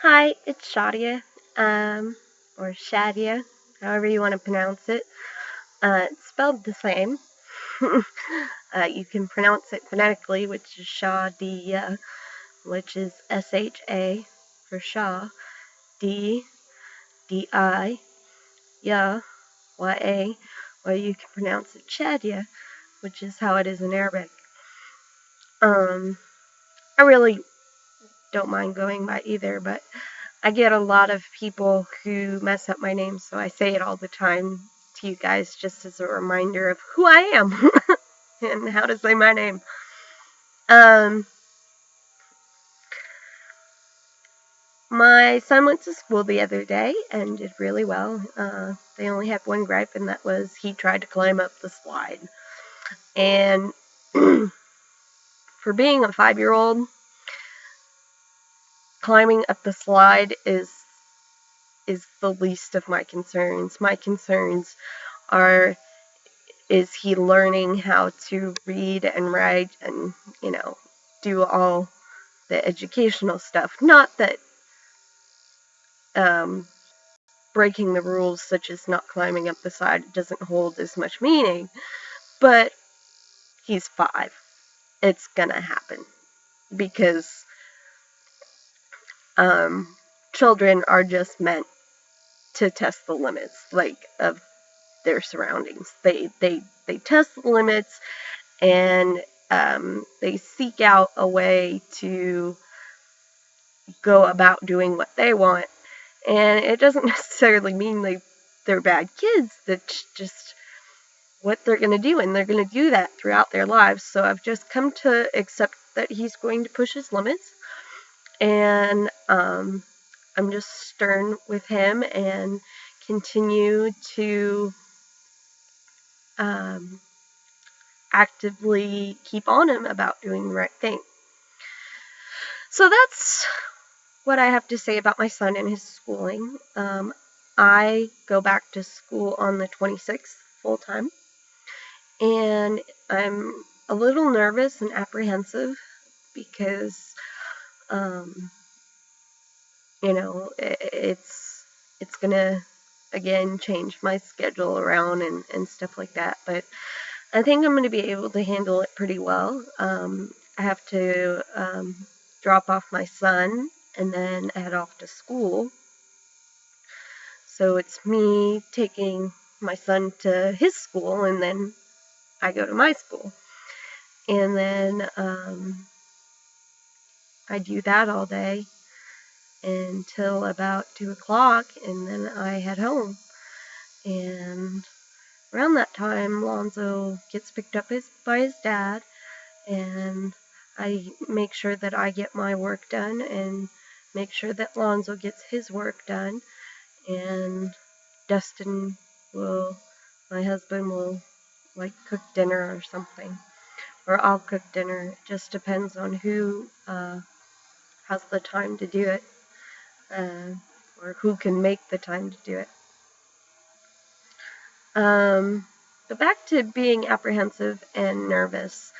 Hi, it's Shadia, or Shadia, however you want to pronounce it. It's spelled the same. You can pronounce it phonetically, which is Shadia, which is S-H-A for Shah, D, D-I, Ya, Y-A, or you can pronounce it Shadia, which is how it is in Arabic. I really don't mind going by either, but I get a lot of people who mess up my name, so I say it all the time to you guys just as a reminder of who I am and how to say my name. My son went to school the other day and did really well. They only had one gripe, and that was he tried to climb up the slide. And for being a 5-year-old, climbing up the slide is the least of my concerns. My concerns are, is he learning how to read and write and, do all the educational stuff? Not that breaking the rules, such as not climbing up the side, doesn't hold as much meaning, but he's 5. It's gonna happen because children are just meant to test the limits, of their surroundings. They test the limits, and they seek out a way to go about doing what they want. And it doesn't necessarily mean they're bad kids. That's just what they're going to do, and they're going to do that throughout their lives. So I've just come to accept that he's going to push his limits, and I'm just stern with him and continue to actively keep on him about doing the right thing. So that's what I have to say about my son and his schooling. I go back to school on the 26th full time, and I'm a little nervous and apprehensive because, it's gonna again change my schedule around and stuff like that. But I think I'm gonna be able to handle it pretty well. I have to drop off my son and then head off to school. So it's me taking my son to his school, and then I go to my school. And then I do that all day until about 2 o'clock, and then I head home. And around that time, Lonzo gets picked up by his dad, and I make sure that I get my work done and make sure that Lonzo gets his work done. And Dustin my husband will cook dinner or something, or I'll cook dinner. It just depends on who has the time to do it, or who can make the time to do it. But back to being apprehensive and nervous.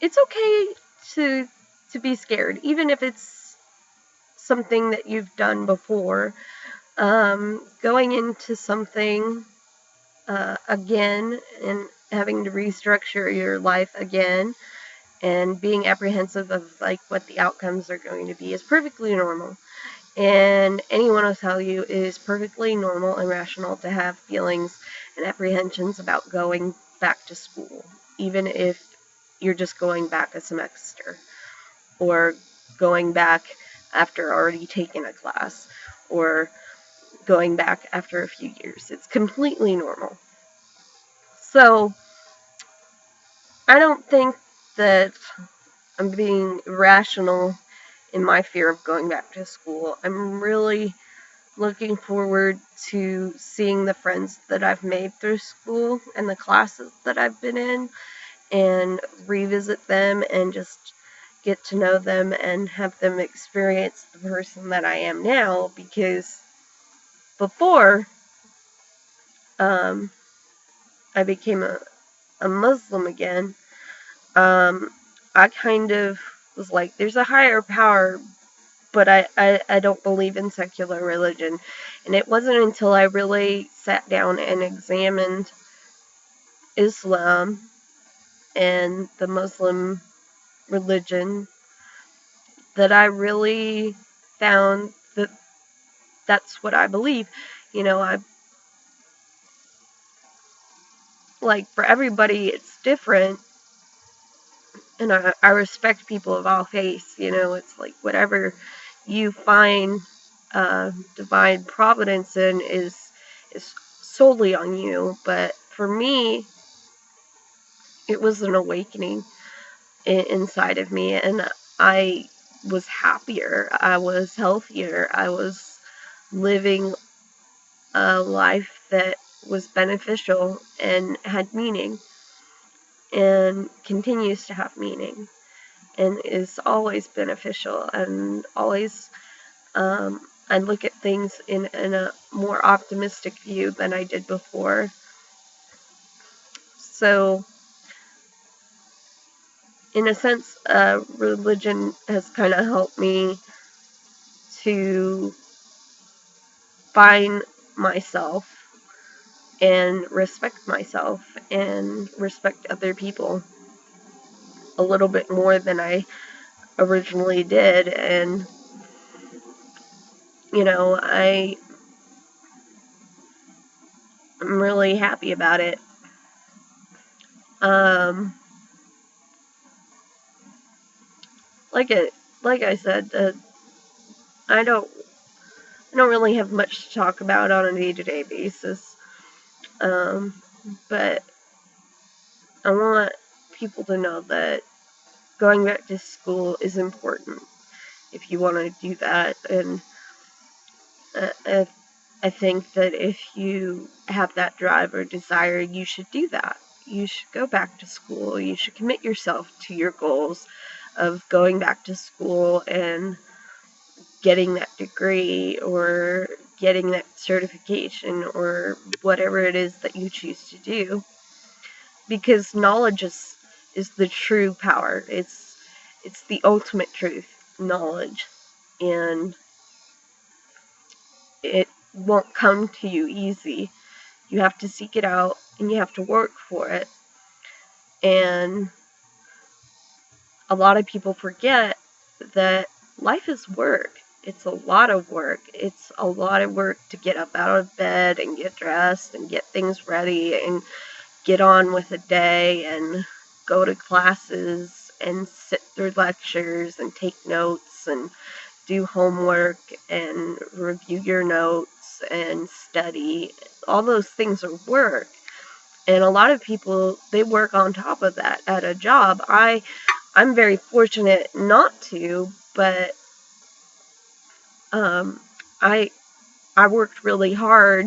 It's okay to be scared, even if it's something that you've done before. Going into something again and having to restructure your life again and being apprehensive of what the outcomes are going to be is perfectly normal. And anyone will tell you it is perfectly normal and rational to have feelings and apprehensions about going back to school, even if you're just going back a semester or going back after already taking a class or going back after a few years. It's completely normal. So I don't think that I'm being rational in my fear of going back to school. I'm really looking forward to seeing the friends that I've made through school and the classes that I've been in and revisit them and just get to know them and have them experience the person that I am now, because before I became a Muslim again, I kind of was like, there's a higher power, but I don't believe in secular religion. And it wasn't until I really sat down and examined Islam and the Muslim religion that I really found that that's what I believe. You know, like, for everybody it's different, and I respect people of all faiths. You know, it's like whatever you find divine providence in is solely on you. But for me, it was an awakening inside of me, and I was happier, I was healthier, I was living a life that was beneficial and had meaning, and continues to have meaning, and is always beneficial, and always I look at things in a more optimistic view than I did before. So, in a sense, religion has kind of helped me to find myself and respect myself and respect other people a little bit more than I originally did. And, you know, I'm really happy about it. Like I said, I don't really have much to talk about on a day-to-day basis. But I want people to know that going back to school is important if you want to do that. And I think that if you have that drive or desire, you should do that. You should go back to school. You should commit yourself to your goals of going back to school and getting that degree or getting that certification or whatever it is that you choose to do. Because knowledge is the true power. It's the ultimate truth, knowledge. And it won't come to you easy. You have to seek it out and you have to work for it. And a lot of people forget that life is work. It's a lot of work. It's a lot of work to get up out of bed and get dressed and get things ready and get on with the day and go to classes and sit through lectures and take notes and do homework and review your notes and study. All those things are work. And a lot of people, they work on top of that at a job. I'm very fortunate not to, but I worked really hard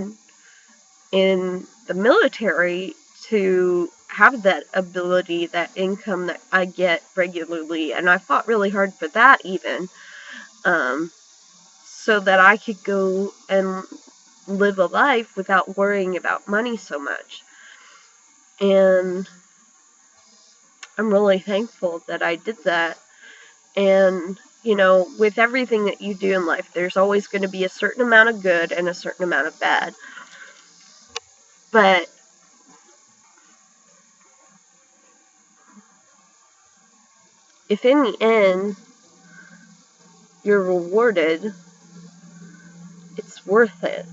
in the military to have that ability, that income that I get regularly, and I fought really hard for that even, so that I could go and live a life without worrying about money so much. And I'm really thankful that I did that. And, you know, with everything that you do in life, there's always going to be a certain amount of good and a certain amount of bad. But if in the end you're rewarded, it's worth it.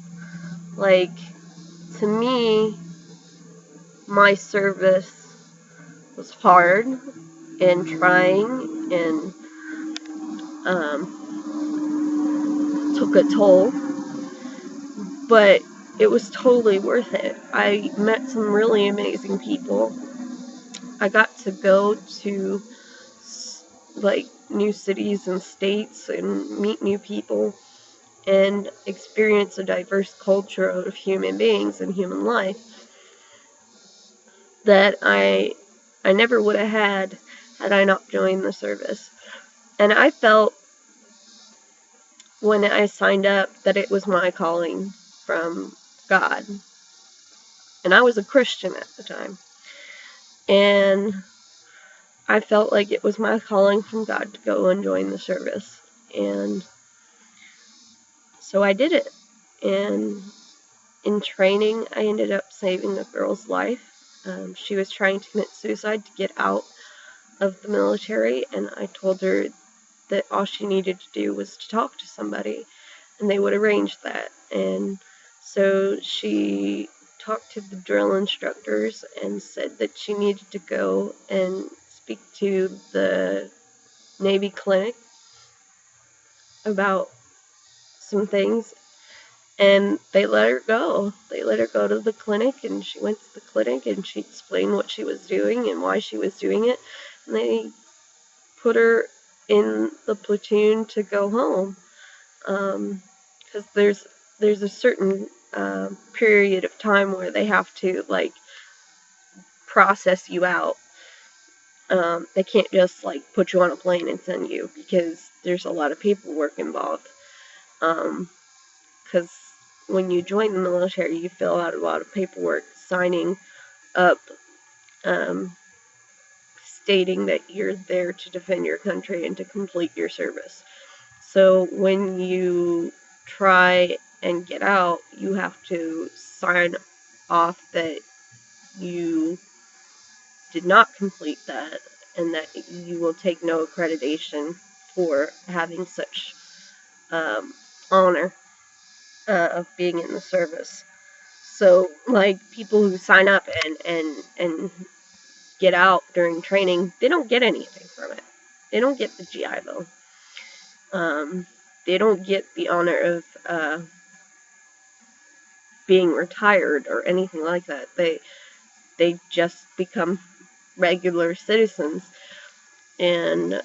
Like, to me, my service was hard and trying and took a toll, but it was totally worth it. I met some really amazing people. I got to go to, like, new cities and states and meet new people and experience a diverse culture of human beings and human life that I never would have had I not joined the service. And I felt when I signed up that it was my calling from God. And I was a Christian at the time. And I felt like it was my calling from God to go and join the service. And so I did it. And in training, I ended up saving a girl's life. She was trying to commit suicide to get out of the military, and I told her that all she needed to do was to talk to somebody, and they would arrange that. And so she talked to the drill instructors and said that she needed to go and speak to the Navy clinic about some things, and they let her go. They let her go to the clinic, and she went to the clinic, and she explained what she was doing and why she was doing it, and they put her in the platoon to go home. Because there's a certain period of time where they have to, like, process you out. They can't just, like, put you on a plane and send you, because there's a lot of paperwork involved. Because when you join the military, you fill out a lot of paperwork signing up, stating that you're there to defend your country and to complete your service. So when you try and get out, you have to sign off that you did not complete that, and that you will take no accreditation for having such honor of being in the service. So, like, people who sign up and get out during training, they don't get anything from it. They don't get the GI Bill. They don't get the honor of being retired or anything like that. They just become regular citizens. And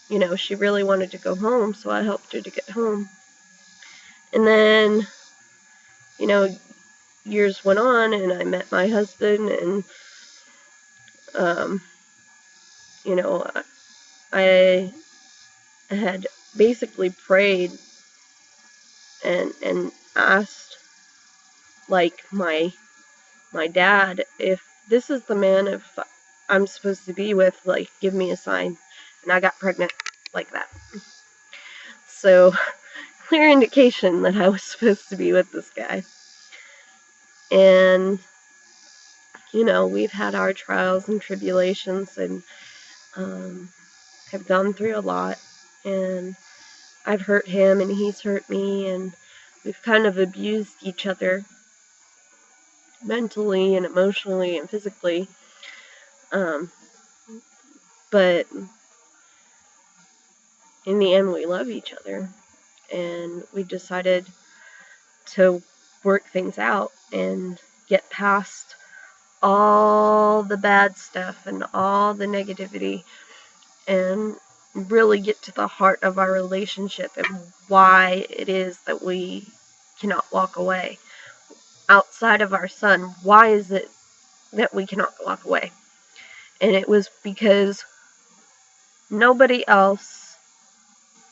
you know, she really wanted to go home, so I helped her to get home. And then, you know, years went on, and I met my husband, and you know, I had basically prayed and asked, like, my dad, if this is the man if I'm supposed to be with, like, give me a sign. And I got pregnant like that. So, clear indication that I was supposed to be with this guy. And, you know, we've had our trials and tribulations, and have gone through a lot. And I've hurt him, and he's hurt me, and we've kind of abused each other mentally and emotionally and physically. But in the end, we love each other, and we decided to work things out and get past all the bad stuff and all the negativity, and really get to the heart of our relationship and why it is that we cannot walk away. Outside of our son, why is it that we cannot walk away? And it was because nobody else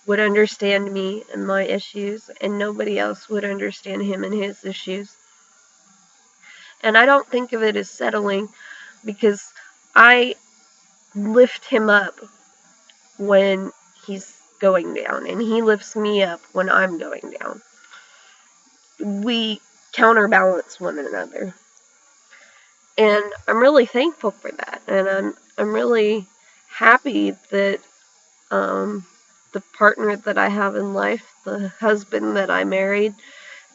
would understand me and my issues, and nobody else would understand him and his issues. And I don't think of it as settling, because I lift him up when he's going down, and he lifts me up when I'm going down. We counterbalance one another. And I'm really thankful for that. And I'm really happy that the partner that I have in life, the husband that I married,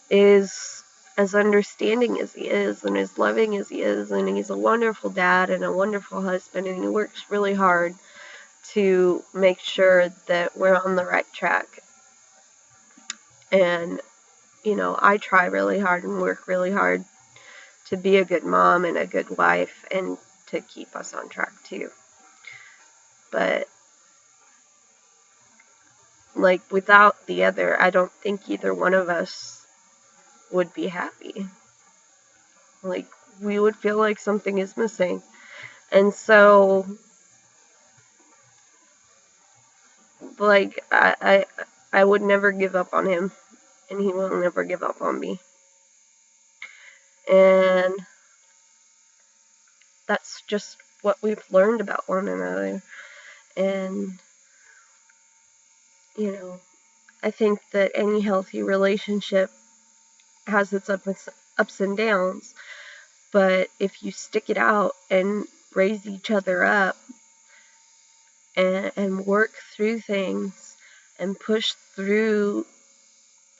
is as understanding as he is, and as loving as he is, and he's a wonderful dad and a wonderful husband, and he works really hard to make sure that we're on the right track. And, you know, I try really hard and work really hard to be a good mom and a good wife, and to keep us on track too. But, like, without the other, I don't think either one of us would be happy. Like, we would feel like something is missing. And so, like, I would never give up on him, and he will never give up on me. And that's just what we've learned about one another. And, you know, I think that any healthy relationship has its ups and downs, but if you stick it out and raise each other up and work through things and push through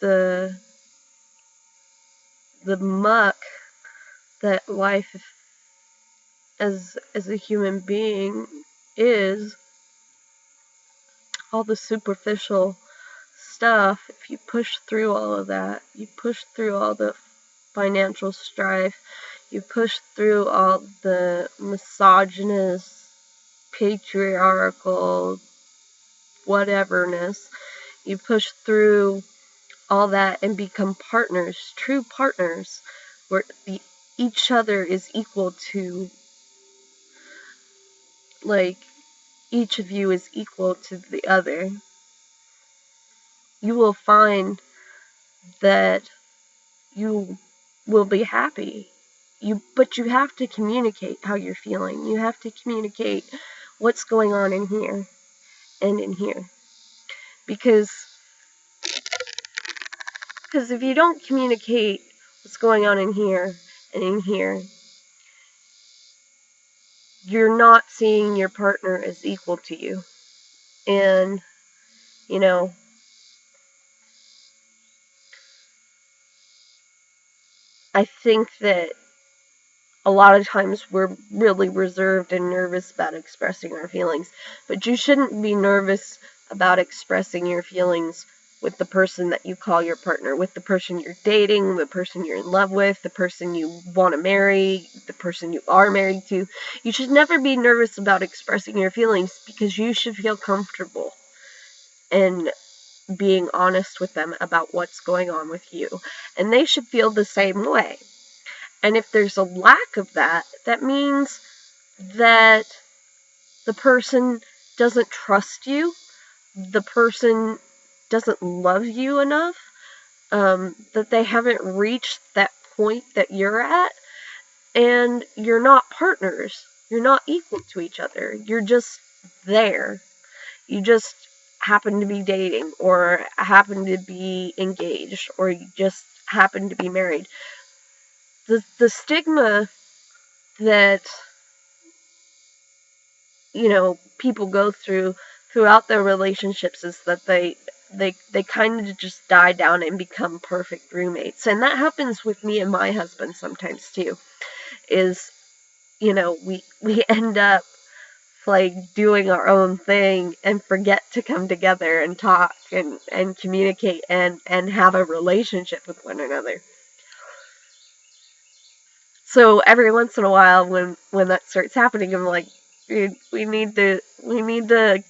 the muck that life as a human being is, all the superficial stuff, if you push through all of that, you push through all the financial strife, you push through all the misogynist, patriarchal, whateverness, you push through all that and become partners, true partners, where each other is equal to, like, each of you is equal to the other. You will find that you will be happy. But you have to communicate how you're feeling. You have to communicate what's going on in here and in here. Because if you don't communicate what's going on in here and in here, you're not seeing your partner as equal to you. And, you know, I think that a lot of times we're really reserved and nervous about expressing our feelings. But you shouldn't be nervous about expressing your feelings with the person that you call your partner, with the person you're dating, the person you're in love with, the person you want to marry, the person you are married to. You should never be nervous about expressing your feelings, because you should feel comfortable and being honest with them about what's going on with you. And they should feel the same way. And if there's a lack of that, that means that the person doesn't trust you, the person doesn't love you enough, that they haven't reached that point that you're at, and you're not partners. You're not equal to each other. You're just there. You just happen to be dating, or happen to be engaged, or you just happen to be married. The stigma that, you know, people go throughout their relationships is that they kind of just die down and become perfect roommates. And that happens with me and my husband sometimes too. Is, you know, we end up like doing our own thing and forget to come together and talk and communicate and have a relationship with one another. So every once in a while, when that starts happening, I'm like, we need to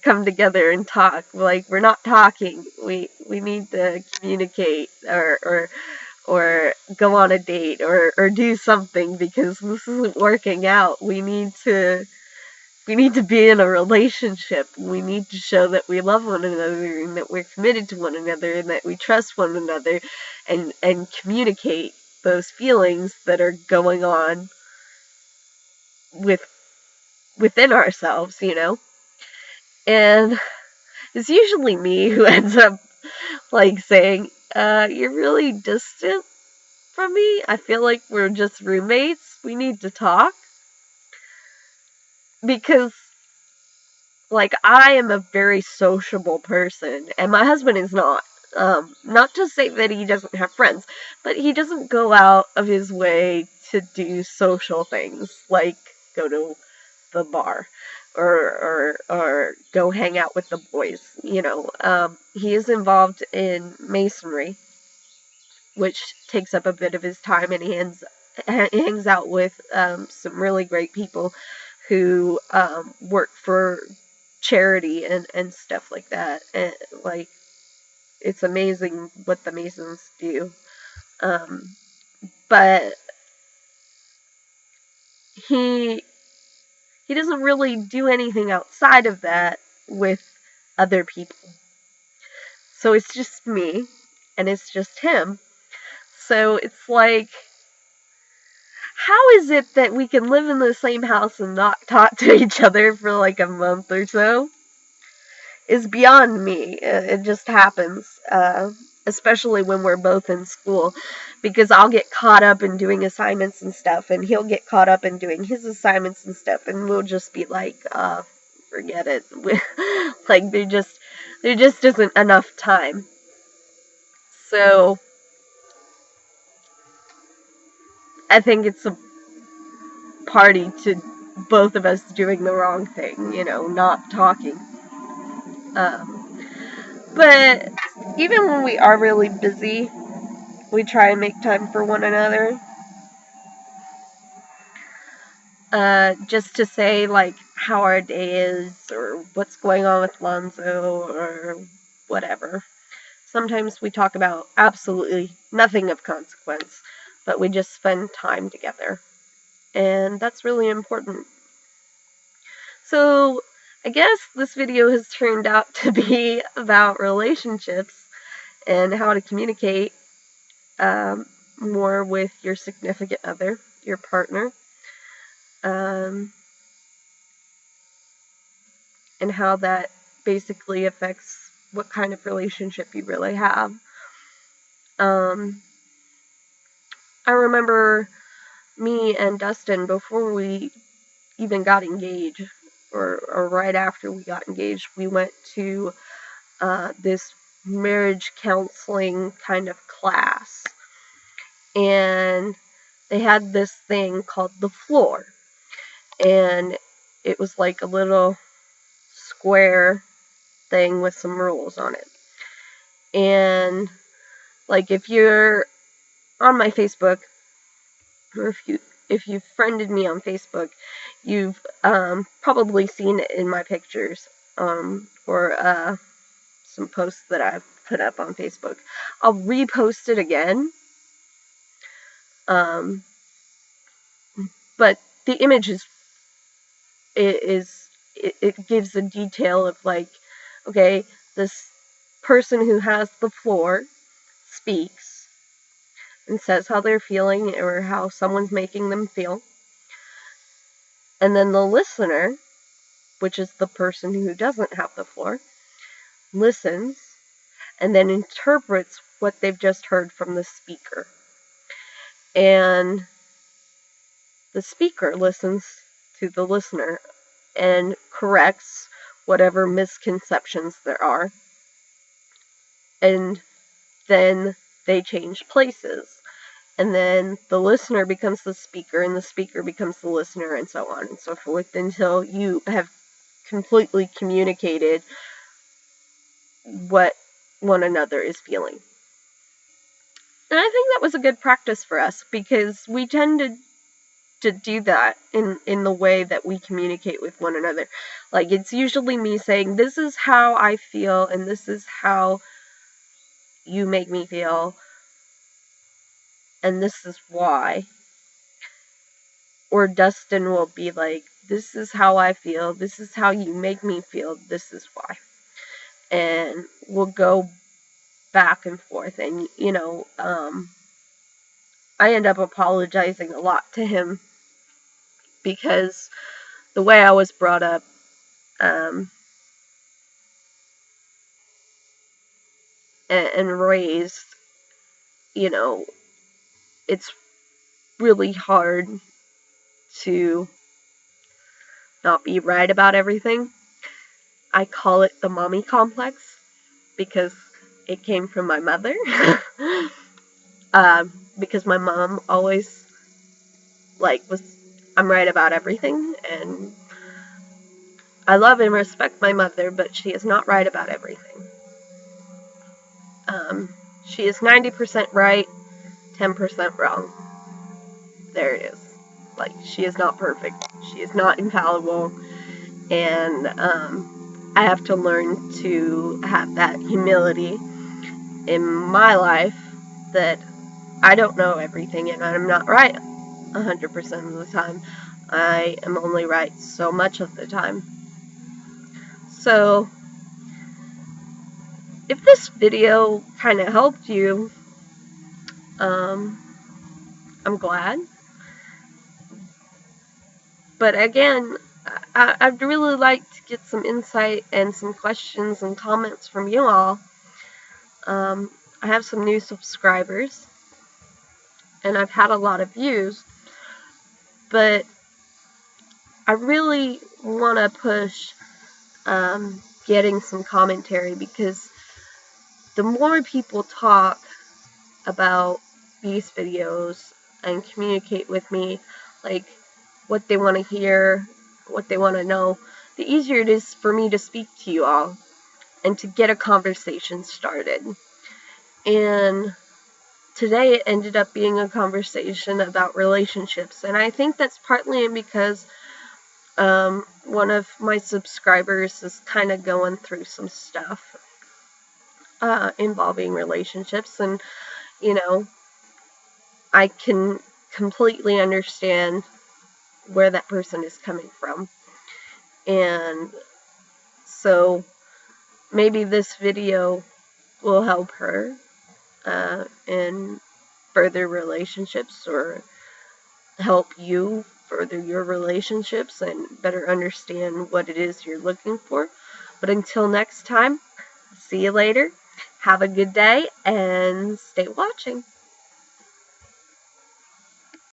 come together and talk. Like, we're not talking. We need to communicate, or go on a date, or do something, because this isn't working out. We need to be in a relationship. We need to show that we love one another, and that we're committed to one another, and that we trust one another, and communicate those feelings that are going on within ourselves, you know? And it's usually me who ends up like saying, you're really distant from me. I feel like we're just roommates. We need to talk. Because, like, I am a very sociable person, and my husband is not. Not to say that he doesn't have friends, but he doesn't go out of his way to do social things, like go to the bar, or go hang out with the boys. You know, he is involved in masonry, which takes up a bit of his time, and he hangs out with some really great people who work for charity and stuff like that. And, like, it's amazing what the Masons do. But he doesn't really do anything outside of that with other people. So it's just me, and it's just him. So it's like, how is it that we can live in the same house and not talk to each other for like a month or so? Is beyond me. It just happens, especially when we're both in school, because I'll get caught up in doing assignments and stuff, and he'll get caught up in doing his assignments and stuff, and we'll just be like, forget it. Like there just isn't enough time. So I think it's a party to both of us doing the wrong thing, not talking. But even when we are really busy, we try and make time for one another. Just to say, like, how our day is, or what's going on with Lonzo, or whatever. Sometimes we talk about absolutely nothing of consequence, but we just spend time together. And that's really important. So, I guess this video has turned out to be about relationships and how to communicate more with your significant other, your partner, and how that basically affects what kind of relationship you really have. I remember me and Dustin, before we even got engaged, or right after we got engaged, we went to this marriage counseling kind of class. And they had this thing called the floor. And it was like a little square thing with some rules on it. And like if you're on my Facebook, or if you've friended me on Facebook, you've probably seen it in my pictures, or some posts that I've put up on Facebook. I'll repost it again. But the image it gives a detail of like, okay, this person who has the floor speaks and says how they're feeling or how someone's making them feel. And then the listener, which is the person who doesn't have the floor, listens and then interprets what they've just heard from the speaker. And the speaker listens to the listener and corrects whatever misconceptions there are. And then they change places. And then the listener becomes the speaker, and the speaker becomes the listener, and so on and so forth, until you have completely communicated what one another is feeling. And I think that was a good practice for us, because we tended to do that in the way that we communicate with one another. Like, it's usually me saying, this is how I feel, and this is how you make me feel, and this is why. Or Dustin will be like, this is how I feel, this is how you make me feel, this is why. And we'll go back and forth, and I end up apologizing a lot to him, because the way I was brought up, and raised, it's really hard to not be right about everything. I call it the mommy complex, because it came from my mother. Because my mom always I'm right about everything, and I love and respect my mother, but she is not right about everything. She is 90% right, 10% wrong. There it is. Like, she is not perfect. She is not infallible. And I have to learn to have that humility in my life, that I don't know everything, and I'm not right 100% of the time. I am only right so much of the time. So, if this video kind of helped you, I'm glad. But again, I'd really like to get some insight and some questions and comments from you all. I have some new subscribers, and I've had a lot of views, but I really want to push getting some commentary, because the more people talk about these videos and communicate with me, like what they want to hear, what they want to know, the easier it is for me to speak to you all and to get a conversation started. And today it ended up being a conversation about relationships, and I think that's partly because one of my subscribers is kind of going through some stuff involving relationships, and you know, I can completely understand where that person is coming from. And so maybe this video will help her in further relationships, or help you further your relationships and better understand what it is you're looking for. But until next time, see you later. Have a good day and stay watching.